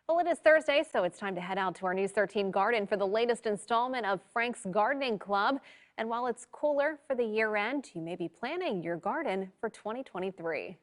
Well, it is Thursday, so it's time to head out to our News 13 garden for the latest installment of Frank's Gardening Club. And while it's cooler for the year end, you may be planning your garden for 2023.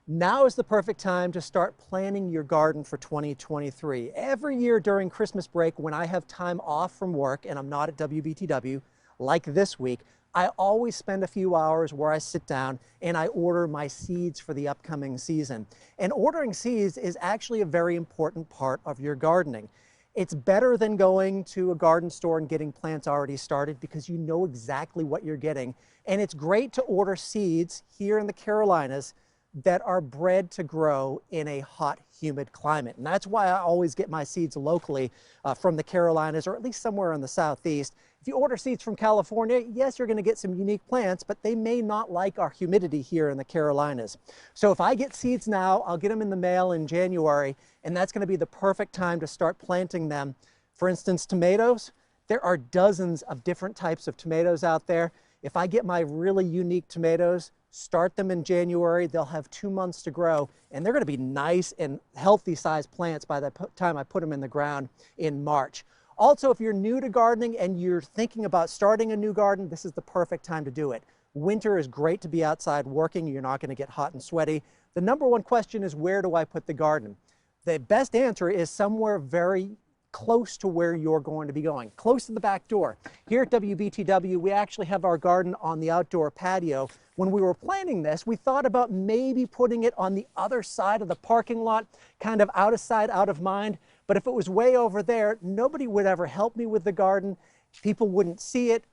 Now is the perfect time to start planning your garden for 2023. Every year during Christmas break, when I have time off from work and I'm not at WBTW, like this week, I always spend a few hours where I sit down and I order my seeds for the upcoming season. And ordering seeds is actually a very important part of your gardening. It's better than going to a garden store and getting plants already started because you know exactly what you're getting. And it's great to order seeds here in the Carolinas that are bred to grow in a hot, humid climate. And that's why I always get my seeds locally from the Carolinas, or at least somewhere in the Southeast. If you order seeds from California, yes, you're going to get some unique plants, but they may not like our humidity here in the Carolinas. So if I get seeds now, I'll get them in the mail in January, and that's going to be the perfect time to start planting them. For instance, tomatoes, there are dozens of different types of tomatoes out there. If I get my really unique tomatoes, start them in January, they'll have 2 months to grow, and they're going to be nice and healthy sized plants by the time I put them in the ground in March. Also, if you're new to gardening and you're thinking about starting a new garden, this is the perfect time to do it. Winter is great to be outside working. You're not going to get hot and sweaty. The number one question is, where do I put the garden? The best answer is somewhere very close to where you're going to be going, close to the back door. Here at WBTW, we actually have our garden on the outdoor patio. When we were planning this, we thought about maybe putting it on the other side of the parking lot, kind of out of sight, out of mind. But if it was way over there, nobody would ever help me with the garden. People wouldn't see it.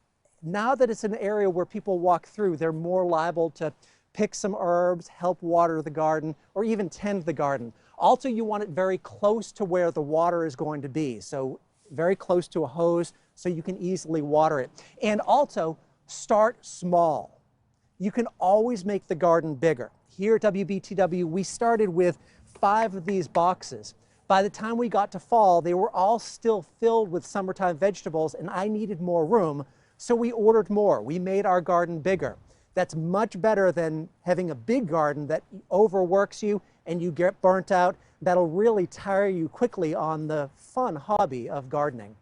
Now that it's an area where people walk through, they're more liable to pick some herbs, help water the garden, or even tend the garden. Also, you want it very close to where the water is going to be. So very close to a hose so you can easily water it. And also, start small. You can always make the garden bigger. Here at WBTW, we started with 5 of these boxes. By the time we got to fall, they were all still filled with summertime vegetables, and I needed more room, so we ordered more. We made our garden bigger. That's much better than having a big garden that overworks you and you get burnt out. That'll really tire you quickly on the fun hobby of gardening.